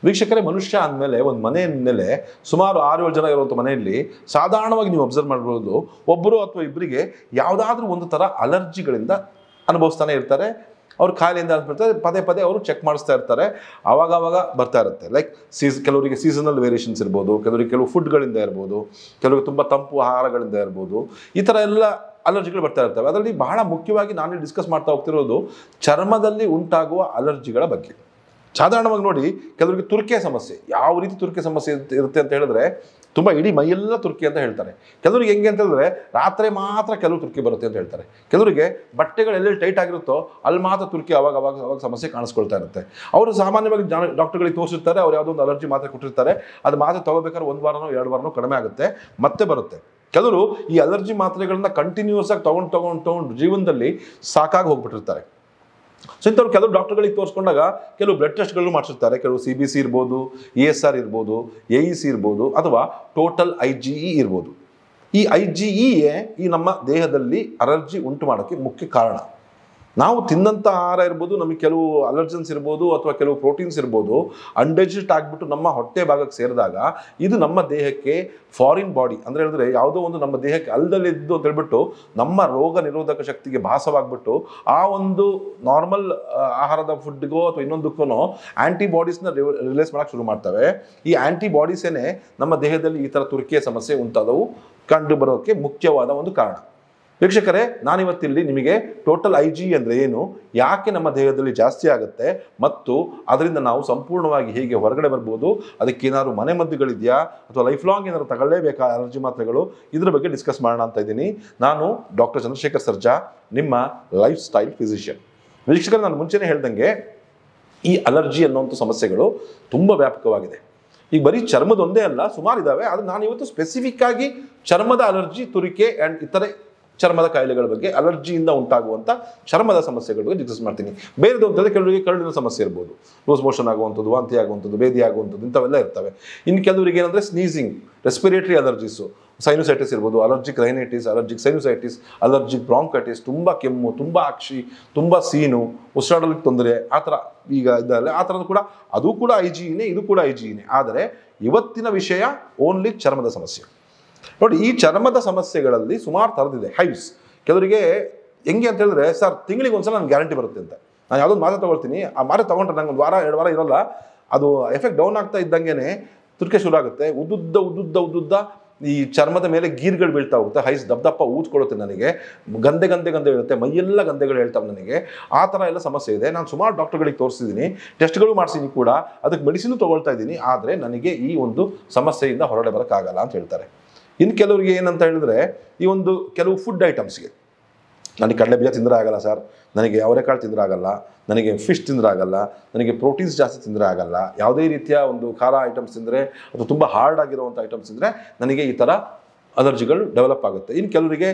ವೀಕ್ಷಕರೇ, ಮನುಷ್ಯ ಅಂದಮೇಲೆ ಒಂದು ಮನೆ ಮೇಲೆ ಸುಮಾರು 6-7 ಜನ ಇರುವಂಥ ಮನೆಯಲ್ಲಿ ಸಾಧಾರಣವಾಗಿ ನೀವು ಅಬ್ಸರ್ವ್ ಮಾಡ್ಬೋದು, ಒಬ್ಬರು ಅಥವಾ ಇಬ್ಬರಿಗೆ ಯಾವುದಾದ್ರೂ ಒಂದು ಥರ ಅಲರ್ಜಿಗಳಿಂದ ಅನುಭವಿಸ್ತಾನೆ ಇರ್ತಾರೆ. ಅವ್ರು ಕಾಯಿಲೆಯಿಂದ ಅನ್ಬಿಡ್ತಾರೆ, ಪದೇ ಪದೇ ಅವರು ಚೆಕ್ ಮಾಡಿಸ್ತಾ ಇರ್ತಾರೆ. ಆವಾಗ ಬರ್ತಾ ಇರುತ್ತೆ. ಲೈಕ್ ಕೆಲವರಿಗೆ ಸೀಸನಲ್ ವೇರಿಯೇಷನ್ಸ್ ಇರ್ಬೋದು, ಕೆಲವರಿಗೆ ಕೆಲವು ಫುಡ್ಗಳಿಂದ ಇರ್ಬೋದು, ಕೆಲವರಿಗೆ ತುಂಬ ತಂಪು ಆಹಾರಗಳಿಂದ ಇರ್ಬೋದು. ಈ ಥರ ಎಲ್ಲ ಅಲರ್ಜಿಗಳು ಬರ್ತಾ ಇರ್ತವೆ. ಅದರಲ್ಲಿ ಬಹಳ ಮುಖ್ಯವಾಗಿ ನಾನು ಡಿಸ್ಕಸ್ ಮಾಡ್ತಾ ಹೋಗ್ತಿರೋದು ಚರ್ಮದಲ್ಲಿ ಉಂಟಾಗುವ ಅಲರ್ಜಿಗಳ ಬಗ್ಗೆ. ಸಾಧಾರಣವಾಗಿ ನೋಡಿ, ಕೆಲವರಿಗೆ ತುರ್ಕೆ ಸಮಸ್ಯೆ. ಯಾವ ರೀತಿ ತುರ್ಕೆ ಸಮಸ್ಯೆ ಇರುತ್ತೆ ಅಂತ ಹೇಳಿದ್ರೆ, ತುಂಬ ಇಡೀ ಮೈಯೆಲ್ಲ ತುರ್ಕಿ ಅಂತ ಹೇಳ್ತಾರೆ. ಕೆಲವರಿಗೆ ಹೆಂಗೆ ಅಂತ ಹೇಳಿದ್ರೆ ರಾತ್ರಿ ಮಾತ್ರ ಕೆಲವು ತುರ್ಕಿ ಬರುತ್ತೆ ಅಂತ ಹೇಳ್ತಾರೆ. ಕೆಲವರಿಗೆ ಬಟ್ಟೆಗಳು ಎಲ್ಲೆಲ್ಲಿ ಟೈಟ್ ಆಗಿರುತ್ತೋ ಅಲ್ಲಿ ಮಾತ್ರ ತುರ್ಕಿ ಅವಾಗ ಸಮಸ್ಯೆ ಕಾಣಿಸ್ಕೊಳ್ತಾ ಇರುತ್ತೆ. ಅವರು ಸಾಮಾನ್ಯವಾಗಿ ಡಾಕ್ಟರ್ಗಳಿಗೆ ತೋರಿಸಿರ್ತಾರೆ, ಅವ್ರು ಯಾವುದೋ ಒಂದು ಅಲರ್ಜಿ ಮಾತ್ರೆ ಕೊಟ್ಟಿರ್ತಾರೆ. ಅದು ಮಾತ್ರೆ ತಗೋಬೇಕಾದ್ರೆ 1 ವಾರನೋ 2 ವಾರನೋ ಕಡಿಮೆ ಆಗುತ್ತೆ, ಮತ್ತೆ ಬರುತ್ತೆ. ಕೆಲವರು ಈ ಅಲರ್ಜಿ ಮಾತ್ರೆಗಳನ್ನ ಕಂಟಿನ್ಯೂಸ್ ಆಗಿ ತಗೊಂಡು ಜೀವನದಲ್ಲಿ ಸಾಕಾಗಿ ಹೋಗ್ಬಿಟ್ಟಿರ್ತಾರೆ. ಸೊ ಇಂಥವ್ರು ಕೆಲವು ಡಾಕ್ಟರ್ಗಳಿಗೆ ತೋರಿಸ್ಕೊಂಡಾಗ ಕೆಲವು ಬ್ಲಡ್ ಟೆಸ್ಟ್ಗಳನ್ನು ಮಾಡಿಸಿರ್ತಾರೆ. ಕೆಲವು CBC ಇರ್ಬೋದು, ESR ಇರ್ಬೋದು, AEC ಇರ್ಬೋದು, ಅಥವಾ ಟೋಟಲ್ IgE ಇರ್ಬೋದು. ಈ IgE ಈ ನಮ್ಮ ದೇಹದಲ್ಲಿ ಅಲರ್ಜಿ ಉಂಟು ಮಾಡೋಕ್ಕೆ ಮುಖ್ಯ ಕಾರಣ. ನಾವು ತಿನ್ನಂಥ ಆಹಾರ ಇರ್ಬೋದು, ನಮಗೆ ಕೆಲವು ಅಲರ್ಜನ್ಸ್ ಇರ್ಬೋದು, ಅಥವಾ ಕೆಲವು ಪ್ರೋಟೀನ್ಸ್ ಇರ್ಬೋದು, ಅನ್ಡೈಜೆಸ್ಟ್ ಆಗಿಬಿಟ್ಟು ನಮ್ಮ ಹೊಟ್ಟೆ ಭಾಗಕ್ಕೆ ಸೇರಿದಾಗ ಇದು ನಮ್ಮ ದೇಹಕ್ಕೆ ಫಾರಿನ್ ಬಾಡಿ ಅಂದರೆ ಹೇಳಿದ್ರೆ ಯಾವುದೋ ಒಂದು ನಮ್ಮ ದೇಹಕ್ಕೆ ಅಲ್ಲದಲ್ಲಿದ್ದು ಅಂತ ಹೇಳ್ಬಿಟ್ಟು ನಮ್ಮ ರೋಗ ನಿರೋಧಕ ಶಕ್ತಿಗೆ ಭಾಸವಾಗ್ಬಿಟ್ಟು ಆ ಒಂದು ನಾರ್ಮಲ್ ಆಹಾರದ ಫುಡ್ಗೋ ಅಥವಾ ಇನ್ನೊಂದಕ್ಕೂ ಆ್ಯಂಟಿಬಾಡೀಸ್ನ ರಿಲೀಸ್ ಮಾಡೋಕ್ಕೆ ಶುರು ಮಾಡ್ತವೆ. ಈ ಆ್ಯಂಟಿಬಾಡೀಸೇನೆ ನಮ್ಮ ದೇಹದಲ್ಲಿ ಈ ಥರ ತುರ್ಕೆಯ ಸಮಸ್ಯೆ ಉಂಟಾದವು ಕಂಡು ಬರೋಕ್ಕೆ ಮುಖ್ಯವಾದ ಒಂದು ಕಾರಣ. ವೀಕ್ಷಕರೇ, ನಾನಿವತ್ತಿಲ್ಲಿ ನಿಮಗೆ ಟೋಟಲ್ IgE ಅಂದರೆ ಏನು, ಯಾಕೆ ನಮ್ಮ ದೇಹದಲ್ಲಿ ಜಾಸ್ತಿ ಆಗುತ್ತೆ, ಮತ್ತು ಅದರಿಂದ ನಾವು ಸಂಪೂರ್ಣವಾಗಿ ಹೇಗೆ ಹೊರಗಡೆ ಬರ್ಬೋದು, ಅದಕ್ಕೇನಾದ್ರು ಮನೆಮದ್ದುಗಳಿದೆಯಾ ಅಥವಾ ಲೈಫ್ ಲಾಂಗ್ ಏನಾದ್ರು ತಗೊಳ್ಳೇಬೇಕಾ ಅಲರ್ಜಿ ಮಾತ್ರೆಗಳು, ಇದ್ರ ಬಗ್ಗೆ ಡಿಸ್ಕಸ್ ಮಾಡೋಣ ಅಂತ ಇದ್ದೀನಿ. ನಾನು ಡಾಕ್ಟರ್ ಚಂದ್ರಶೇಖರ್ ಸರ್ಜಾ, ನಿಮ್ಮ ಲೈಫ್ ಸ್ಟೈಲ್ ಫಿಸಿಷಿಯನ್. ವೀಕ್ಷಕರೇ, ನಾನು ಮುಂಚೆನೇ ಹೇಳ್ದಂಗೆ ಈ ಅಲರ್ಜಿ ಅನ್ನುವಂಥ ಸಮಸ್ಯೆಗಳು ತುಂಬ ವ್ಯಾಪಕವಾಗಿದೆ. ಈಗ ಬರೀ ಚರ್ಮದ ಒಂದೇ ಅಲ್ಲ, ಸುಮಾರು ಇದ್ದಾವೆ. ಆದರೆ ನಾನು ಇವತ್ತು ಸ್ಪೆಸಿಫಿಕ್ ಆಗಿ ಚರ್ಮದ ಅಲರ್ಜಿ, ತುರಿಕೆ ಆ್ಯಂಡ್ ಇತರೆ ಚರ್ಮದ ಕಾಯಿಲೆಗಳ ಬಗ್ಗೆ, ಅಲರ್ಜಿಯಿಂದ ಉಂಟಾಗುವಂಥ ಚರ್ಮದ ಸಮಸ್ಯೆಗಳ ಬಗ್ಗೆ ಡಿಸ್ಕಸ್ ಮಾಡ್ತೀನಿ. ಬೇರೆದು ಅಂತಂದರೆ ಕೆಲವರಿಗೆ ಕರಳಿನ ಸಮಸ್ಯೆ ಇರ್ಬೋದು, ಲೂಸ್ ಮೋಷನ್ ಆಗುವಂಥದ್ದು, ವಾಂತಿ ಆಗುವಂಥದ್ದು, ಬೇದಿ ಆಗುವಂಥದ್ದು, ಇಂಥವೆಲ್ಲ ಇರ್ತವೆ. ಇನ್ನು ಕೆಲವರಿಗೆ ಏನಂದರೆ ಸ್ನೀಸಿಂಗ್, ರೆಸ್ಪಿರೇಟರಿ ಅಲರ್ಜೀಸು, ಸೈನುಸೈಟಿಸ್ ಇರ್ಬೋದು, allergic rhinitis, allergic sinusitis, allergic bronchitis, ತುಂಬ ಕೆಮ್ಮು, ತುಂಬ ಅಕ್ಷಿ, ತುಂಬ ಸೀನು, ಉಸಿರಾಡಲಿಕ್ಕೆ ತೊಂದರೆ, ಆ ಥರ ಈಗ ಇದ್ದಲ್ಲ, ಆ ಥರದ್ದು ಕೂಡ ಅದು ಕೂಡ IgEನೇ, ಇದು ಕೂಡ IgEನೇ. ಆದರೆ ಇವತ್ತಿನ ವಿಷಯ ಓನ್ಲಿ ಚರ್ಮದ ಸಮಸ್ಯೆ. ನೋಡಿ, ಈ ಚರ್ಮದ ಸಮಸ್ಯೆಗಳಲ್ಲಿ ಸುಮಾರು ಥರದಿದೆ. ಹೈವ್ಸ್ ಕೆಲವರಿಗೆ ಹೆಂಗೆ ಅಂತ ಹೇಳಿದ್ರೆ, ಸರ್ ತಿಂಗಳಿಗೆ ಒಂದ್ಸಲ ನನಗೆ ಗ್ಯಾರಂಟಿ ಬರುತ್ತೆ ಅಂತ. ನಾನು ಯಾವುದೊಂದು ಮಾತ್ರೆ ತೊಗೊಳ್ತೀನಿ, ಆ ಮಾತ್ರೆ ತೊಗೊಂಡ್ರೆ ನಂಗೆ 1 ವಾರ 2 ವಾರ ಇರೋಲ್ಲ, ಅದು ಎಫೆಕ್ಟ್ ಡೌನ್ ಆಗ್ತಾ ಇದ್ದಂಗೆ ತುರ್ಕೆ ಶುರು ಆಗುತ್ತೆ. ಉದ್ದುದ್ದ ಈ ಚರ್ಮದ ಮೇಲೆ ಗೀರ್ಗಳು ಬೀಳ್ತಾ ಹೋಗುತ್ತೆ, ಹೈಸ್ ದಪ್ಪ ಊದ್ಕೊಳ್ಳುತ್ತೆ, ನನಗೆ ಗಂದೆ ಇರುತ್ತೆ, ಮೈಯೆಲ್ಲ ಗಂದೆಗಳು ಹೇಳ್ತಾವೆ ನನಗೆ. ಆ ಥರ ಎಲ್ಲ ಸಮಸ್ಯೆ ಇದೆ. ನಾನು ಸುಮಾರು ಡಾಕ್ಟರ್ಗಳಿಗೆ ತೋರಿಸಿದ್ದೀನಿ, ಟೆಸ್ಟ್ಗಳು ಮಾಡಿಸಿದ್ದೀನಿ ಕೂಡ, ಅದಕ್ಕೆ ಮೆಡಿಸಿನ್ ತೊಗೊಳ್ತಾ ಇದ್ದೀನಿ. ಆದರೆ ನನಗೆ ಈ ಒಂದು ಸಮಸ್ಯೆಯಿಂದ ಹೊರಗಡೆ ಬರೋಕ್ಕಾಗಲ್ಲ ಅಂತ ಹೇಳ್ತಾರೆ. ಇನ್ನು ಕೆಲವರಿಗೆ ಏನಂತ ಹೇಳಿದ್ರೆ, ಈ ಒಂದು ಕೆಲವು ಫುಡ್ ಐಟಮ್ಸ್ಗೆ, ನನಗೆ ಕಡಲೆ ಬೀಜ ತಿಂದರೆ ಆಗಲ್ಲ ಸರ್, ನನಗೆ ಅವರೆಕಾಳು ತಿಂದರೆ ಆಗಲ್ಲ, ನನಗೆ ಫಿಶ್ ತಿಂದರೆ ಆಗಲ್ಲ, ನನಗೆ ಪ್ರೋಟೀನ್ಸ್ ಜಾಸ್ತಿ ತಿಂದರೆ ಆಗಲ್ಲ, ಯಾವುದೇ ರೀತಿಯ ಒಂದು ಖಾರ ಐಟಮ್ಸ್ ತಿಂದರೆ ಅಥವಾ ತುಂಬ ಹಾರ್ಡ್ ಆಗಿರುವಂಥ ಐಟಮ್ಸ್ ತಿಂದರೆ ನನಗೆ ಈ ಥರ ಅಲರ್ಜಿಗಳು ಡೆವಲಪ್ ಆಗುತ್ತೆ. ಇನ್ನು ಕೆಲವರಿಗೆ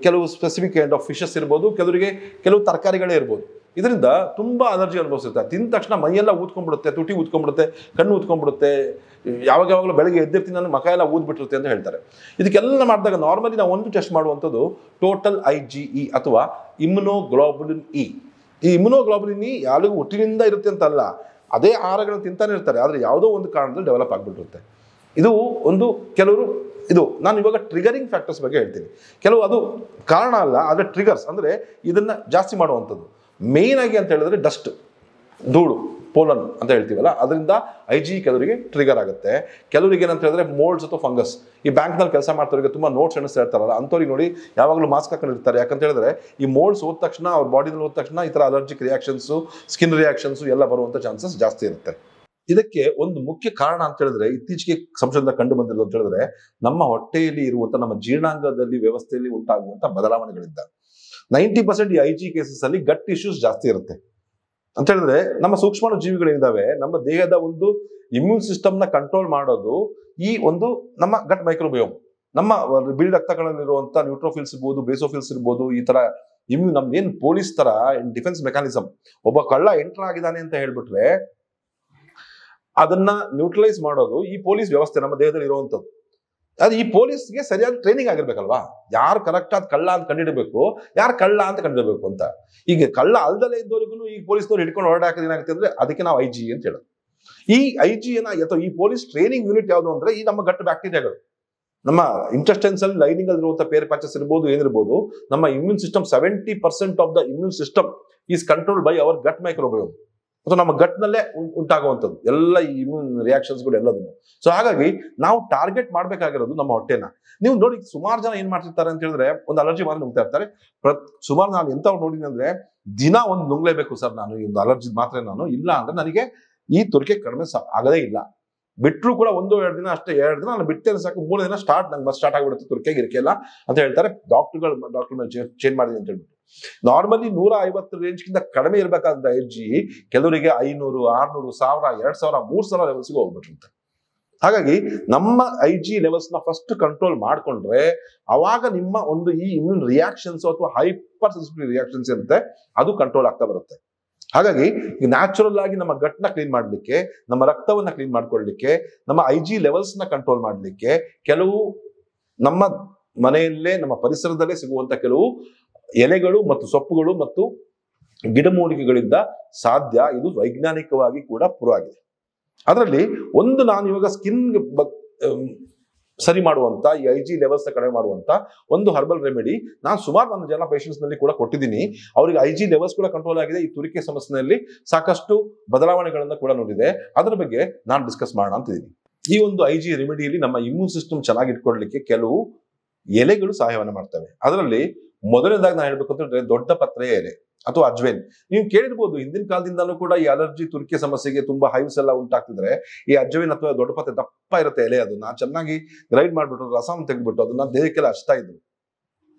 ಕೆಲವು ಸ್ಪೆಸಿಫಿಕ್ ಕೈಂಡ್ ಆಫ್ ಫಿಶಸ್ ಇರ್ಬೋದು, ಕೆಲವರಿಗೆ ಕೆಲವು ತರಕಾರಿಗಳೇ ಇರ್ಬೋದು. ಇದರಿಂದ ತುಂಬ ಅಲರ್ಜಿ ಅನುಭವಿಸುತ್ತೆ. ತಿಂದ ತಕ್ಷಣ ಮೈಯೆಲ್ಲ ಊದ್ಕೊಂಡ್ಬಿಡುತ್ತೆ, ತುಟಿ ಊದ್ಕೊಂಡ್ಬಿಡುತ್ತೆ, ಕಣ್ಣು ಊದ್ಕೊಂಡ್ಬಿಡುತ್ತೆ, ಯಾವಾಗಲೂ ಬೆಳಗ್ಗೆ ಎದ್ದಿರ್ತೀನಿ ನಾನು ಮಕ ಎಲ್ಲ ಊದ್ಬಿಟ್ಟಿರುತ್ತೆ ಅಂತ ಹೇಳ್ತಾರೆ. ಇದಕ್ಕೆಲ್ಲ ಮಾಡಿದಾಗ ನಾರ್ಮಲಿ ನಾವು ಒಂದು ಟೆಸ್ಟ್ ಮಾಡುವಂಥದ್ದು ಟೋಟಲ್ IgE ಅಥವಾ ಇಮ್ಯುನೋಗ್ಲೋಬುಲಿನ್ E. ಈ ಇಮ್ಯುನೋಗ್ಲೋಬುಲಿನ್ E ಯಾರಿಗೂ ಹುಟ್ಟಿನಿಂದ ಇರುತ್ತೆ ಅಂತಲ್ಲ, ಅದೇ ಆಹಾರಗಳನ್ನು ತಿಂತಾನೆ ಇರ್ತಾರೆ, ಆದರೆ ಯಾವುದೋ ಒಂದು ಕಾರಣದಲ್ಲಿ ಡೆವಲಪ್ ಆಗಿಬಿಟ್ಟಿರುತ್ತೆ. ಇದು ಒಂದು ಕೆಲವರು ಇದು ನಾನು ಇವಾಗ ಟ್ರಿಗರಿಂಗ್ ಫ್ಯಾಕ್ಟರ್ಸ್ ಬಗ್ಗೆ ಹೇಳ್ತೀನಿ. ಕೆಲವು ಅದು ಕಾರಣ ಅಲ್ಲ, ಆದರೆ ಟ್ರಿಗರ್ಸ್ ಅಂದರೆ ಇದನ್ನು ಜಾಸ್ತಿ ಮಾಡುವಂಥದ್ದು. ಮೇಯ್ನ್ ಆಗಿ ಅಂತ ಹೇಳಿದ್ರೆ ಡಸ್ಟ್, ಧೂಳು, ಪೋಲನ್ ಅಂತ ಹೇಳ್ತೀವಲ್ಲ, ಅದರಿಂದ IgE ಕೆಲವರಿಗೆ ಟ್ರಿಗರ್ ಆಗುತ್ತೆ. ಕೆಲವರಿಗೆ ಏನಂತ ಹೇಳಿದ್ರೆ ಮೋಲ್ಡ್ಸ್ ಅಥವಾ ಫಂಗಸ್. ಈ ಬ್ಯಾಂಕ್ನಲ್ಲಿ ಕೆಲಸ ಮಾಡ್ತಾರಿಗೆ ತುಂಬ ನೋಟ್ಸ್ ಎಣಿಸ್ತಾ ಇರ್ತಾರಲ್ಲ, ಅಂಥವ್ರಿಗೆ ನೋಡಿ ಯಾವಾಗಲೂ ಮಾಸ್ಕ್ ಹಾಕೊಂಡಿರ್ತಾರೆ. ಯಾಕಂತ ಹೇಳಿದ್ರೆ ಈ ಮೋಲ್ಡ್ಸ್ ಹೋದ ತಕ್ಷಣ ಅವ್ರ ಬಾಡಿನಲ್ಲಿ ಹೋದ ತಕ್ಷಣ ಈ ಥರ ಅಲರ್ಜಿಕ್ ರಿಯಾಕ್ಷನ್ಸು, ಸ್ಕಿನ್ ರಿಯಾಕ್ಷನ್ಸು ಎಲ್ಲ ಬರುವಂಥ ಚಾನ್ಸಸ್ ಜಾಸ್ತಿ ಇರುತ್ತೆ. ಇದಕ್ಕೆ ಒಂದು ಮುಖ್ಯ ಕಾರಣ ಅಂತ ಹೇಳಿದ್ರೆ, ಇತ್ತೀಚೆಗೆ ಸಂಶೋಧನೆ ಕಂಡು ಬಂದಿರೋದು ಅಂತ ಹೇಳಿದ್ರೆ, ನಮ್ಮ ಹೊಟ್ಟೆಯಲ್ಲಿ ಇರುವಂಥ ನಮ್ಮ ಜೀರ್ಣಾಂಗದಲ್ಲಿ ವ್ಯವಸ್ಥೆಯಲ್ಲಿ ಉಂಟಾಗುವಂಥ ಬದಲಾವಣೆಗಳಿಂದ 90% ಈ IgE ಕೇಸಸ್ ಅಲ್ಲಿ ಗಟ್ ಇಶ್ಯೂಸ್ ಜಾಸ್ತಿ ಇರುತ್ತೆ. ಅಂತ ಹೇಳಿದ್ರೆ ನಮ್ಮ ಸೂಕ್ಷ್ಮಾಣು ಜೀವಿಗಳೇನಿದಾವೆ, ನಮ್ಮ ದೇಹದ ಒಂದು ಇಮ್ಯೂನ್ ಸಿಸ್ಟಮ್ನ ಕಂಟ್ರೋಲ್ ಮಾಡೋದು ಈ ಒಂದು ನಮ್ಮ ಗಟ್ ಮೈಕ್ರೋಬಯೋಮ್, ನಮ್ಮ ಬಿಳಿ ರಕ್ತಗಳಲ್ಲಿರುವಂಥ ನ್ಯೂಟ್ರೋಫಿಲ್ಸ್ ಇರ್ಬೋದು, ಬೇಸೋಫಿಲ್ಸ್ ಇರ್ಬೋದು, ಈ ತರ ಇಮ್ಯೂನ್ ನಮ್ದೇನು ಪೊಲೀಸ್ ತರ ಡಿಫೆನ್ಸ್ ಮೆಕ್ಯಾನಿಸಮ್. ಒಬ್ಬ ಕಳ್ಳ ಎಂಟರ್ ಆಗಿದ್ದಾನೆ ಅಂತ ಹೇಳ್ಬಿಟ್ರೆ ಅದನ್ನ ನ್ಯೂಟ್ರಲೈಸ್ ಮಾಡೋದು ಈ ಪೊಲೀಸ್ ವ್ಯವಸ್ಥೆ ನಮ್ಮ ದೇಹದಲ್ಲಿ ಇರುವಂಥದ್ದು. ಅದು ಈ ಪೊಲೀಸ್ಗೆ ಸರಿಯಾದ ಟ್ರೈನಿಂಗ್ ಆಗಿರ್ಬೇಕಲ್ವಾ, ಯಾರು ಕರೆಕ್ಟ್ ಆದ ಕಳ್ಳ ಅಂತ ಕಂಡಿಡಬೇಕು, ಯಾರು ಕಳ್ಳ ಅಂತ ಕಂಡಿಡಬೇಕು ಅಂತ. ಈಗ ಕಳ್ಳ ಅಲ್ದಲೇ ಇದ್ದವರಿಗೂ ಈ ಪೊಲೀಸ್ನವ್ರು ಹಿಡ್ಕೊಂಡು ಹೊರಡಾಕಿದ ಏನಾಗುತ್ತೆ ಅಂದ್ರೆ ಅದಕ್ಕೆ ನಾವು IgE ಅಂತ ಹೇಳೋದು. ಈ IgA ಅಥವಾ ಈ ಪೊಲೀಸ್ ಟ್ರೈನಿಂಗ್ ಯೂನಿಟ್ ಯಾವುದು ಅಂದ್ರೆ ಈ ನಮ್ಮ ಗಟ್ ಬ್ಯಾಕ್ಟೀರಿಯಾಗಳು, ನಮ್ಮ ಇಂಟೆಸ್ಟೈನ್ಸ್ ಅಲ್ಲಿ ಲೈನಿಂಗ್ ಅಲ್ಲಿರುವಂತಹ ಪೇರ್ ಪ್ಯಾಚಸ್ ಇರ್ಬೋದು, ಏನಿರ್ಬೋದು, ನಮ್ಮ immune system 70% of the immune system is controlled by our gut microbiome. ಅಥವಾ ನಮ್ಮ ಗಟ್ ನಲ್ಲೇ ಉಂಟಾಗುವಂಥದ್ದು ಎಲ್ಲ ಈ ಇಮ್ಯೂನ್ ರಿಯಾಕ್ಷನ್ಸ್ಗಳು ಎಲ್ಲದನ್ನು. ಸೊ ಹಾಗಾಗಿ ನಾವು ಟಾರ್ಗೆಟ್ ಮಾಡ್ಬೇಕಾಗಿರೋದು ನಮ್ಮ ಹೊಟ್ಟೆನ. ನೀವು ನೋಡಿ ಸುಮಾರು ಜನ ಏನ್ ಮಾಡ್ತಿರ್ತಾರೆ ಅಂತ ಹೇಳಿದ್ರೆ ಒಂದು ಅಲರ್ಜಿ ಮಾತ್ರ ನುಂಗ್ತಾ ಇರ್ತಾರೆ. ಸುಮಾರು ನಾನು ಎಂತವ್ರು ನೋಡಿನಿ ಅಂದ್ರೆ ದಿನ ಒಂದು ನುಂಗ್ಲೇಬೇಕು ಸರ್ ನಾನು ಈ ಒಂದು ಅಲರ್ಜಿ ಮಾತ್ರ, ನಾನು ಇಲ್ಲ ಅಂದ್ರೆ ನನಗೆ ಈ ತುರಿಕೆ ಕಡಿಮೆ ಆಗದೇ ಇಲ್ಲ. ಬಿಟ್ಟರು ಕೂಡ 1-2 ದಿನ ಅಷ್ಟೇ, 2 ದಿನ ನಾನು ಬಿಟ್ಟೆ ಸಾಕು, 3 ದಿನ ನಂಗೆ ಸ್ಟಾರ್ಟ್ ಆಗ್ಬಿಡುತ್ತೆ ತುರಿಕೆ ಗಿರಿಕೆಲ್ಲ ಅಂತ ಹೇಳ್ತಾರೆ ಡಾಕ್ಟರ್ ಮೇಲೆ ಚೇಂಜ್ ಮಾಡಿದೆ ಅಂತ ಹೇಳ್ಬಿಟ್ಟು. ನಾರ್ಮಲಿ 150 ರೇಂಜ್ಗಿಂತ ಕಡಿಮೆ ಇರಬೇಕಾದ IG ಕೆಲವರಿಗೆ 500, 600, 1000, 2000, 3000 ಲೆವೆಲ್ಸ್ಗೆ ಹೋಗ್ಬಿಟ್ಟಿರುತ್ತೆ. ಹಾಗಾಗಿ ನಮ್ಮ IG ಲೆವೆಲ್ಸ್ ನ ಫಸ್ಟ್ ಕಂಟ್ರೋಲ್ ಮಾಡ್ಕೊಂಡ್ರೆ ಅವಾಗ ನಿಮ್ಮ ಒಂದು ಈ ಇಮ್ಯೂನ್ ರಿಯಾಕ್ಷನ್ಸ್ ಅಥವಾ ಹೈಪರ್ ಸೆನ್ಸಿಟಿವ್ ರಿಯಾಕ್ಷನ್ಸ್ ಇರುತ್ತೆ ಅದು ಕಂಟ್ರೋಲ್ ಆಗ್ತಾ ಬರುತ್ತೆ. ಹಾಗಾಗಿ ನ್ಯಾಚುರಲ್ ಆಗಿ ನಮ್ಮ ಗಟ್ನ ಕ್ಲೀನ್ ಮಾಡ್ಲಿಕ್ಕೆ, ನಮ್ಮ ರಕ್ತವನ್ನ ಕ್ಲೀನ್ ಮಾಡ್ಕೊಳ್ಳಿಕ್ಕೆ, ನಮ್ಮ IG ಲೆವೆಲ್ಸ್ ನ ಕಂಟ್ರೋಲ್ ಮಾಡ್ಲಿಕ್ಕೆ ಕೆಲವು ನಮ್ಮ ಮನೆಯಲ್ಲೇ ನಮ್ಮ ಪರಿಸರದಲ್ಲೇ ಸಿಗುವಂತ ಕೆಲವು ಎಲೆಗಳು ಮತ್ತು ಸೊಪ್ಪುಗಳು ಮತ್ತು ಗಿಡಮೂಲಿಕೆಗಳಿಂದ ಸಾಧ್ಯ. ಇದು ವೈಜ್ಞಾನಿಕವಾಗಿ ಕೂಡ ಪ್ರೂವ್ ಆಗಿದೆ. ಅದರಲ್ಲಿ ಒಂದು ನಾನು ಇವಾಗ ಸ್ಕಿನ್ ಸರಿ ಮಾಡುವಂತ ಈ IG ಲೆವೆಲ್ಸ್ ನ ಕಡಿಮೆ ಮಾಡುವಂತ ಒಂದು ಹರ್ಬಲ್ ರೆಮಿಡಿ ನಾನು ಸುಮಾರು ನನ್ನ ಜನ ಪೇಷಂಟ್ಸ್ ನಲ್ಲಿ ಕೂಡ ಕೊಟ್ಟಿದ್ದೀನಿ. ಅವರಿಗೆ IG ಲೆವೆಲ್ಸ್ ಕೂಡ ಕಂಟ್ರೋಲ್ ಆಗಿದೆ. ಈ ತುರಿಕೆ ಸಮಸ್ಯೆಯಲ್ಲಿ ಸಾಕಷ್ಟು ಬದಲಾವಣೆಗಳನ್ನ ಕೂಡ ನೋಡಿದೆ. ಅದರ ಬಗ್ಗೆ ನಾನು ಡಿಸ್ಕಸ್ ಮಾಡೋಣ ಅಂತಿದ್ದೀನಿ. ಈ ಒಂದು IG ರೆಮಿಡಿಯಲ್ಲಿ ನಮ್ಮ ಇಮ್ಯೂನ್ ಸಿಸ್ಟಮ್ ಚೆನ್ನಾಗಿ ಇಟ್ಕೊಳ್ಳಲಿಕ್ಕೆ ಕೆಲವು ಎಲೆಗಳು ಸಹಾಯವನ್ನು ಮಾಡ್ತವೆ. ಅದರಲ್ಲಿ ಮೊದಲನೇದಾಗಿ ನಾನು ಹೇಳ್ಬೇಕು ಅಂತಂದ್ರೆ ದೊಡ್ಡ ಪತ್ರೆಯ ಎಲೆ ಅಥವಾ ಅಜ್ವೇನ್. ನೀವು ಕೇಳಿರ್ಬೋದು ಹಿಂದಿನ ಕಾಲದಿಂದಲೂ ಕೂಡ ಈ ಅಲರ್ಜಿ ತುರಿಕೆ ಸಮಸ್ಯೆಗೆ ತುಂಬಾ ಹೈವ್ಸ್ ಎಲ್ಲ ಉಂಟಾಗ್ತಿದ್ರೆ ಈ ಅಜ್ವೇನ್ ಅಥವಾ ದೊಡ್ಡ ಪತ್ರೆ ದಪ್ಪ ಇರುತ್ತೆ ಎಲೆ, ಅದನ್ನ ಚೆನ್ನಾಗಿ ಗ್ರೈಂಡ್ ಮಾಡ್ಬಿಟ್ಟು ರಸಂ ತೆಗೆದ್ಬಿಟ್ಟು ಅದನ್ನ ದೇಹಕ್ಕೆಲ್ಲ ಹಚ್ತಾ ಇದ್ರು.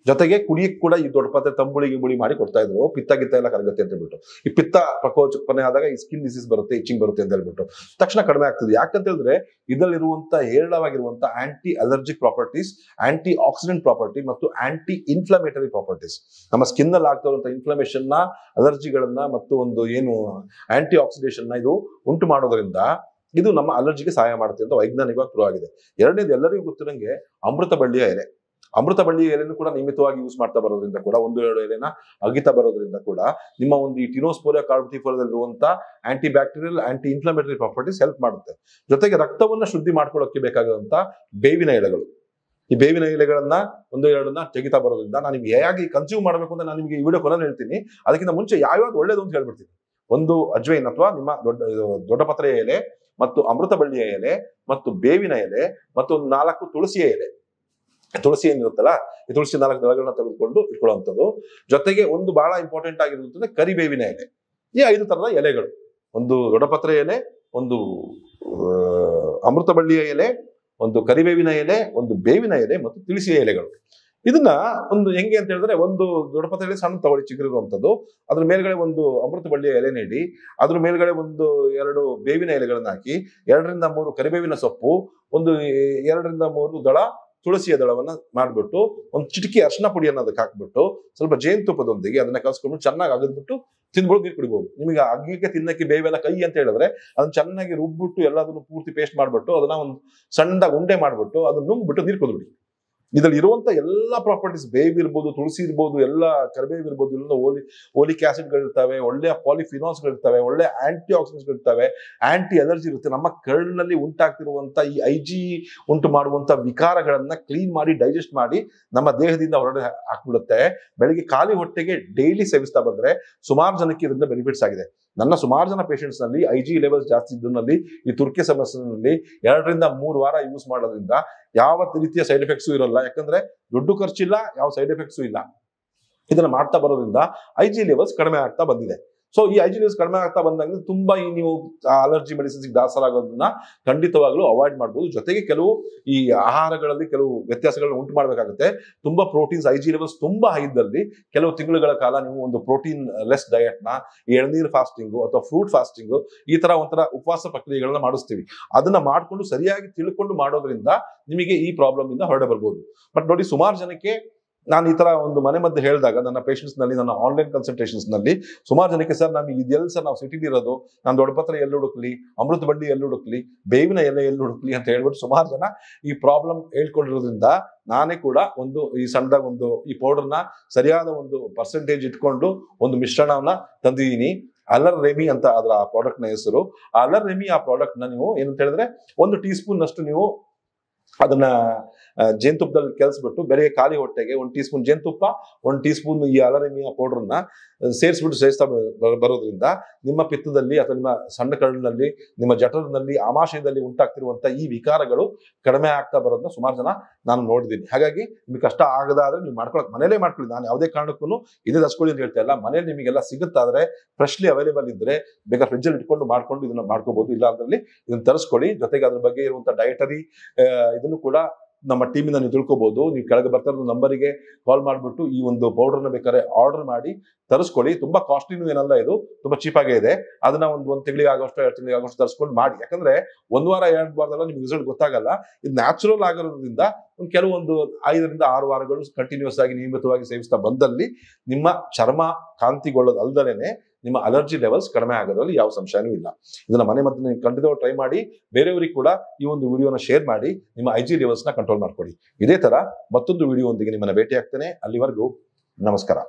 ಜೊತೆಗೆ ಕುಡಿಯಕ್ಕೆ ಕೂಡ ಈ ದೊಡ್ಡ ಪತ್ರೆ ತಂಬುಳಿ ಗಿಂಬುಳಿ ಮಾಡಿ ಕೊಡ್ತಾ ಇದ್ರು. ಪಿತ್ತ ಗಿತ್ತ ಎಲ್ಲ ಕರಗುತ್ತೆ ಅಂತ ಹೇಳ್ಬಿಟ್ಟು. ಈ ಪಿತ್ತ ಪ್ರಕೋಚನೆ ಆದಾಗ ಈ ಸ್ಕಿನ್ ಡಿಸೀಸ್ ಬರುತ್ತೆ, ಇಚಿಂಗ್ ಬರುತ್ತೆ ಅಂತ ಹೇಳ್ಬಿಟ್ಟು ತಕ್ಷಣ ಕಡಿಮೆ ಆಗ್ತದೆ. ಯಾಕಂತ ಹೇಳಿದ್ರೆ ಇದರಲ್ಲಿರುವಂತ ಹೇರಳವಾಗಿರುವಂತ anti allergic properties, antioxidant property ಮತ್ತು ಆಂಟಿ ಇನ್ಫ್ಲಮೇಟರಿ ಪ್ರಾಪರ್ಟೀಸ್ ನಮ್ಮ ಸ್ಕಿನ್ ಅಲ್ಲಿ ಆಗ್ತಾ ಇರುವಂತಹ ಇನ್ಫ್ಲಮೇಷನ್ ನ, ಅಲರ್ಜಿಗಳನ್ನ ಮತ್ತು ಒಂದು ಏನು ಆಂಟಿ ಆಕ್ಸಿಡೇಷನ್ ನ ಇದು ಉಂಟು ಮಾಡೋದ್ರಿಂದ ಇದು ನಮ್ಮ ಅಲರ್ಜಿಗೆ ಸಹಾಯ ಮಾಡುತ್ತೆ ಅಂತ ವೈಜ್ಞಾನಿಕವಾಗಿ ಪ್ರೂವ್ ಆಗಿದೆ. ಎರಡನೇದು ಎಲ್ಲರಿಗೂ ಗೊತ್ತಿರಂಗೆ ಅಮೃತ ಬಳ್ಳಿಯ ಎಲೆ. ಅಮೃತ ಬಳ್ಳಿಯ ಎಲೆಯನ್ನು ಕೂಡ ನಿಯಮಿತವಾಗಿ ಯೂಸ್ ಮಾಡ್ತಾ ಬರೋದ್ರಿಂದ ಕೂಡ 1-2 ಎಲೆನ ಅಗಿತಾ ಬರೋದ್ರಿಂದ ಕೂಡ ನಿಮ್ಮ ಒಂದು ಈ ಟಿನೋಸ್ಪೋರಿಯಾ ಕಾರ್ಬೋಟಿಫೋರದಲ್ಲಿರುವಂತ antibacterial, anti inflammatory properties help ಮಾಡುತ್ತೆ. ಜೊತೆಗೆ ರಕ್ತವನ್ನ ಶುದ್ಧಿ ಮಾಡ್ಕೊಳ್ಳೋಕೆ ಬೇಕಾಗುವಂತ ಬೇವಿನ ಎಲೆಗಳು, ಈ ಬೇವಿನ ಎಲೆಗಳನ್ನ 1-2 ತೆಗಿತಾ ಬರೋದ್ರಿಂದ ನಾನು ನಿಮ್ಗೆ ಹೇಗೆ ಕನ್ಸ್ಯೂಮ್ ಮಾಡಬೇಕು ಅಂತ ನಾನು ನಿಮಗೆ ಈ ವಿಡಿಯೋ ಕೊನೆಯಲ್ಲಿ ಹೇಳ್ತೀನಿ. ಅದಕ್ಕಿಂತ ಮುಂಚೆ ಯಾವ್ಯಾವ ಒಳ್ಳೇದು ಅಂತ ಹೇಳ್ಬಿಡ್ತೀನಿ. ಒಂದು ಅಜ್ವೈನ್ ಅಥವಾ ನಿಮ್ಮ ದೊಡ್ಡ ಪತ್ರೆಯ ಎಲೆ ಮತ್ತು ಅಮೃತ ಬಳ್ಳಿಯ ಎಲೆ ಮತ್ತು ಬೇವಿನ ಎಲೆ ಮತ್ತು 4 ತುಳಸಿಯ ಎಲೆ. ತುಳಸಿ ಏನಿರುತ್ತಲ್ಲ ಈ ತುಳಸಿ 4 ದಳಗಳನ್ನ ತೆಗೆದುಕೊಂಡು ಇಟ್ಕೊಳ್ಳುವಂಥದ್ದು. ಜೊತೆಗೆ ಒಂದು ಬಹಳ ಇಂಪಾರ್ಟೆಂಟ್ ಆಗಿರುತ್ತದೆ ಕರಿಬೇವಿನ ಎಲೆ. ಈ 5 ತರದ ಎಲೆಗಳು, ಒಂದು ದೊಡ್ಡಪತ್ರೆ ಎಲೆ, ಒಂದು ಅಮೃತ ಬಳ್ಳಿಯ ಎಲೆ, ಒಂದು ಕರಿಬೇವಿನ ಎಲೆ, ಒಂದು ಬೇವಿನ ಎಲೆ ಮತ್ತು ತುಳಸಿಯ ಎಲೆಗಳು. ಇದನ್ನ ಒಂದು ಹೆಂಗೆ ಅಂತ ಹೇಳಿದ್ರೆ ಒಂದು ದೊಡ್ಡಪತ್ರೆ ಎಲೆ ಸಣ್ಣ ತಗೊಳ್ಳಿ ಚಿಗುರಿರುವಂಥದ್ದು, ಅದ್ರ ಮೇಲ್ಗಡೆ ಒಂದು ಅಮೃತ ಬಳ್ಳಿಯ ಎಲೆ ನೀಡಿ, ಅದ್ರ ಮೇಲ್ಗಡೆ 1-2 ಬೇವಿನ ಎಲೆಗಳನ್ನ ಹಾಕಿ, 2-3 ಕರಿಬೇವಿನ ಸೊಪ್ಪು, 2-3 ದಳ ತುಳಸಿಯ ದಳವನ್ನ ಮಾಡ್ಬಿಟ್ಟು ಒಂದು ಚಿಟಿಕೆ ಅರ್ಶಿನ ಪುಡಿಯನ್ನು ಅದಕ್ಕೆ ಹಾಕ್ಬಿಟ್ಟು ಸ್ವಲ್ಪ ಜೇನುತುಪ್ಪದೊಂದಿಗೆ ಅದನ್ನ ಕಲ್ಸ್ಕೊಂಡು ಚೆನ್ನಾಗಿ ಅಗದ್ಬಿಟ್ಟು ತಿನ್ಬೋದು, ನೀರು ಕುಡಿಬಹುದು. ನಿಮಗೆ ಅಗ್ಗಿಗೆ ತಿನ್ನಕ್ಕೆ ಬೇವೆಲ್ಲ ಕೈ ಅಂತ ಹೇಳಿದ್ರೆ ಅದನ್ನ ಚೆನ್ನಾಗಿ ರುಬ್ಬಿಟ್ಟು ಎಲ್ಲದನ್ನು ಪೂರ್ತಿ ಪೇಸ್ಟ್ ಮಾಡ್ಬಿಟ್ಟು ಅದನ್ನ ಒಂದು ಸಣ್ಣದಾಗಿ ಉಂಡೆ ಮಾಡ್ಬಿಟ್ಟು ಅದನ್ನ ನುಂಗ್ಬಿಟ್ಟು ನೀರು ಕುಡಿದ್ಬಿಡಿ. ಇದ್ರಲ್ಲಿ ಇರುವಂತ ಎಲ್ಲಾ ಪ್ರಾಪರ್ಟೀಸ್, ಬೇವ್ ಇರ್ಬೋದು, ತುಳಸಿ ಇರ್ಬೋದು, ಎಲ್ಲ ಕರಿಬೇವು ಇರ್ಬೋದು, ಎಲ್ಲ ಓಲಿಕ್ ಆಸಿಡ್ಗಳಿರ್ತವೆ, ಒಳ್ಳೆಯ ಪಾಲಿಫಿನಾಲ್ಸ್ಗಳಿರ್ತವೆ, ಒಳ್ಳೆ ಆಂಟಿ ಆಕ್ಸಿಡೆಂಟ್ಸ್ಗಳಿರ್ತವೆ, ಆಂಟಿ ಅಲರ್ಜಿ ಇರುತ್ತೆ. ನಮ್ಮ ಕರುಳಿನಲ್ಲಿ ಉಂಟಾಗ್ತಿರುವಂತ ಈ IG ಉಂಟು ಮಾಡುವಂತ ವಿಕಾರಗಳನ್ನ ಕ್ಲೀನ್ ಮಾಡಿ ಡೈಜೆಸ್ಟ್ ಮಾಡಿ ನಮ್ಮ ದೇಹದಿಂದ ಹೊರಗಡೆ ಹಾಕ್ಬಿಡುತ್ತೆ. ಬೆಳಿಗ್ಗೆ ಖಾಲಿ ಹೊಟ್ಟೆಗೆ ಡೈಲಿ ಸೇವಿಸ್ತಾ ಬಂದ್ರೆ ಸುಮಾರು ಜನಕ್ಕೆ ಇದರಿಂದ ಬೆನಿಫಿಟ್ಸ್ ಆಗಿದೆ. ನನ್ನ ಸುಮಾರು ಜನ ಪೇಷಂಟ್ಸ್ ನಲ್ಲಿ IG ಲೆವೆಲ್ಸ್ ಜಾಸ್ತಿ ಇದ್ದಲ್ಲಿ ಈ ತುರ್ಕೆ ಸಮಸ್ಯೆನಲ್ಲಿ 2-3 ವಾರ ಯೂಸ್ ಮಾಡೋದ್ರಿಂದ ಯಾವ ರೀತಿಯ ಸೈಡ್ ಎಫೆಕ್ಟ್ಸು ಇರೋಲ್ಲ. ಯಾಕಂದ್ರೆ ದುಡ್ಡು ಖರ್ಚಿಲ್ಲ, ಯಾವ ಸೈಡ್ ಎಫೆಕ್ಟ್ಸು ಇಲ್ಲ. ಇದನ್ನ ಮಾಡ್ತಾ ಬರೋದ್ರಿಂದ IG ಲೆವೆಲ್ಸ್ ಕಡಿಮೆ ಆಗ್ತಾ ಬಂದಿದೆ. ಸೊ ಈ IG ಲೆವೆಲ್ಸ್ ಕಡಿಮೆ ಆಗ್ತಾ ಬಂದಾಗ ತುಂಬಾ ಈ ನೀವು ಅಲರ್ಜಿ ಮೆಡಿಸಿನ್ಸ್ ದಾಸರಾಗೋದನ್ನ ಖಂಡಿತವಾಗ್ಲೂ ಅವಾಯ್ಡ್ ಮಾಡ್ಬೋದು. ಜೊತೆಗೆ ಕೆಲವು ಈ ಆಹಾರಗಳಲ್ಲಿ ಕೆಲವು ವ್ಯತ್ಯಾಸಗಳನ್ನ ಉಂಟು ಮಾಡಬೇಕಾಗುತ್ತೆ. ತುಂಬಾ ಪ್ರೋಟೀನ್ಸ್ IG ಲೆವೆಲ್ಸ್ ತುಂಬಾ ಹೈ ಇದ್ದಲ್ಲಿ ಕೆಲವು ತಿಂಗಳುಗಳ ಕಾಲ ನೀವು ಒಂದು ಪ್ರೋಟೀನ್ ಲೆಸ್ ಡಯಟ್ ನ, ಎಳನೀರು ಫಾಸ್ಟಿಂಗು ಅಥವಾ ಫ್ರೂಟ್ ಫಾಸ್ಟಿಂಗು, ಈ ತರ ಒಂಥರ ಉಪವಾಸ ಪ್ರಕ್ರಿಯೆಗಳನ್ನ ಮಾಡಿಸ್ತೀವಿ. ಅದನ್ನ ಮಾಡ್ಕೊಂಡು ಸರಿಯಾಗಿ ತಿಳ್ಕೊಂಡು ಮಾಡೋದ್ರಿಂದ ನಿಮಗೆ ಈ ಪ್ರಾಬ್ಲಮ್ ಇಂದ ಹೊರಡೆ ಬರ್ಬೋದು. ಬಟ್ ನೋಡಿ, ಸುಮಾರು ಜನಕ್ಕೆ ನಾನು ಈ ತರ ಒಂದು ಮನೆ ಮದ್ದು ಹೇಳಿದಾಗ ನನ್ನ ಪೇಷಂಟ್ಸ್ ನಲ್ಲಿ, ನನ್ನ ಆನ್ಲೈನ್ ಕನ್ಸಲ್ಟೇಷನ್ಸ್ ನಲ್ಲಿ ಸುಮಾರು ಜನಕ್ಕೆ ಸರ್ ನಮಗೆ ಇದೆಲ್ಲ ಸರ್ ನಾವು ಸಿಟಿಲಿ ಇರೋದು, ನಾನು ದೊಡ್ಡಪತ್ರೆ ಎಲ್ಲಿ ಹುಡುಕ್ಲಿ, ಅಮೃತ ಬಳ್ಳಿ ಎಲ್ಲಿ ಹುಡುಕ್ಲಿ, ಬೇವಿನ ಎಲೆ ಎಲ್ಲಿ ಹುಡುಕ್ಲಿ ಅಂತ ಹೇಳ್ಬಿಟ್ಟು ಸುಮಾರು ಜನ ಈ ಪ್ರಾಬ್ಲಮ್ ಹೇಳ್ಕೊಂಡಿರೋದ್ರಿಂದ ನಾನೇ ಕೂಡ ಒಂದು ಈ ಸಣ್ಣದಾಗ ಒಂದು ಈ ಪೌಡರ್ನ ಸರಿಯಾದ ಒಂದು ಪರ್ಸೆಂಟೇಜ್ ಇಟ್ಕೊಂಡು ಒಂದು ಮಿಶ್ರಣವನ್ನ ತಂದಿದ್ದೀನಿ. ಅಲರ್ ರೆಮಿ ಅಂತ ಅದರ ಆ ಪ್ರಾಡಕ್ಟ್ ನ ಹೆಸರು. ಅಲರ್ ರೆಮಿ ಆ ಪ್ರಾಡಕ್ಟ್ ನ ನೀವು ಏನಂತ ಹೇಳಿದ್ರೆ 1 ಟೀ ಸ್ಪೂನ್ ಅಷ್ಟು ನೀವು ಅದನ್ನ ಜೇನುತುಪ್ಪದಲ್ಲಿ ಕೆಲ್ಸ್ಬಿಟ್ಟು ಬೆಳಗ್ಗೆ ಖಾಲಿ ಹೊಟ್ಟೆಗೆ 1 ಟೀ ಸ್ಪೂನ್ ಜೇನುತುಪ್ಪ, 1 ಟೀ ಸ್ಪೂನ್ ಈ ಅಲರೆಮಿಯಾ ಪೌಡರ್ನ ಸೇರಿಸ್ತಾ ಬರೋದ್ರಿಂದ ನಿಮ್ಮ ಪಿತ್ತದಲ್ಲಿ ಅಥವಾ ನಿಮ್ಮ ಸಣ್ಣ ಕರಳಿನಲ್ಲಿ, ನಿಮ್ಮ ಜಠರದಲ್ಲಿ, ಆಮಾಶಯದಲ್ಲಿ ಉಂಟಾಗ್ತಿರುವಂತ ಈ ವಿಕಾರಗಳು ಕಡಿಮೆ ಆಗ್ತಾ ಬರೋದನ್ನ ಸುಮಾರು ಜನ ನಾನು ನೋಡಿದ್ದೀನಿ. ಹಾಗಾಗಿ ನಿಮ್ಗೆ ಕಷ್ಟ ಆಗದಾದ್ರೆ ನೀವು ಮಾಡ್ಕೊಳಕ್ ಮನೇಲೇ ಮಾಡ್ಕೊಳ್ಳಿ. ನಾನು ಯಾವುದೇ ಕಾರಣಕ್ಕೂ ಇದೇ ತರಿಸ್ಕೊಳ್ಳಿ ಅಂತ ಹೇಳ್ತಾ ಇಲ್ಲ. ಮನೇಲಿ ನಿಮಗೆಲ್ಲ ಸಿಗುತ್ತಾದ್ರೆ ಫ್ರೆಶ್ಲಿ ಅವೈಲೇಬಲ್ ಇದ್ರೆ ಬೇಗ ಫ್ರಿಜ್ ಅಲ್ಲಿ ಇಟ್ಕೊಂಡು ಮಾಡ್ಕೊಂಡು ಇದನ್ನ ಮಾಡ್ಕೋಬಹುದು. ಇಲ್ಲ ಅಂದ್ರೆ ಇದನ್ನ ತರಿಸ್ಕೊಳ್ಳಿ. ಜೊತೆಗೆ ಅದ್ರ ಬಗ್ಗೆ ಇರುವಂತ ಡಯಟರಿ ಇದನ್ನು ಕೂಡ ನಮ್ಮ ಟೀಮಿಂದ ನೀವು ತಿಳ್ಕೊಬಹುದು. ನೀವು ಕೆಳಗೆ ಬರ್ತಾ ಇರೋ ನಂಬರಿಗೆ ಕಾಲ್ ಮಾಡ್ಬಿಟ್ಟು ಈ ಒಂದು ಪೌಡರ್ನ ಬೇಕಾದ್ರೆ ಆರ್ಡರ್ ಮಾಡಿ ತರಿಸ್ಕೊಳ್ಳಿ. ತುಂಬಾ ಕಾಸ್ಟ್ಲಿನೂ ಏನಲ್ಲ, ಇದು ತುಂಬಾ ಚೀಪ್ ಆಗೇ ಇದೆ. ಅದನ್ನ ಒಂದ್ ತಿಂಗಳಿಗೆ ಆಗೋಷ್ಟು 2 ತಿಂಗಳಿಗೆ ಆಗೋಷ್ಟು ತರಿಸ್ಕೊಂಡು ಮಾಡಿ. ಯಾಕಂದ್ರೆ 1 ವಾರ 2 ವಾರದಲ್ಲ ನಿಮ್ಗೆ ರಿಸಲ್ಟ್ ಗೊತ್ತಾಗಲ್ಲ. ಇದು ನ್ಯಾಚುರಲ್ ಆಗಿರೋದ್ರಿಂದ ಕೆಲವೊಂದು 5 ರಿಂದ 6 ವಾರಗಳು ಕಂಟಿನ್ಯೂಸ್ ಆಗಿ ನಿಯಮಿತವಾಗಿ ಸೇವಿಸ್ತಾ ಬಂದಲ್ಲಿ ನಿಮ್ಮ ಚರ್ಮ ಕಾಂತಿಗೊಳ್ಳೋದು ಅಲ್ದಲೇನೆ ನಿಮ್ಮ ಅಲರ್ಜಿ ಲೆವೆಲ್ಸ್ ಕಡಿಮೆ ಆಗೋದ್ರಲ್ಲಿ ಯಾವ ಸಂಶಯನೂ ಇಲ್ಲ. ಇದನ್ನ ಮನೆ ಮತ್ತೆ ನೀವು ಖಂಡಿತವಾಗಿ ಟ್ರೈ ಮಾಡಿ. ಬೇರೆಯವರಿಗೆ ಕೂಡ ಈ ಒಂದು ವಿಡಿಯೋನ ಶೇರ್ ಮಾಡಿ ನಿಮ್ಮ IG ಲೆವೆಲ್ಸ್ ನ ಕಂಟ್ರೋಲ್ ಮಾಡ್ಕೊಳ್ಳಿ. ಇದೇ ತರ ಮತ್ತೊಂದು ವಿಡಿಯೋ ಒಂದಿಗೆ ನಿಮ್ಮನ್ನ ಭೇಟಿ ಆಗ್ತೇನೆ. ಅಲ್ಲಿವರೆಗೂ ನಮಸ್ಕಾರ.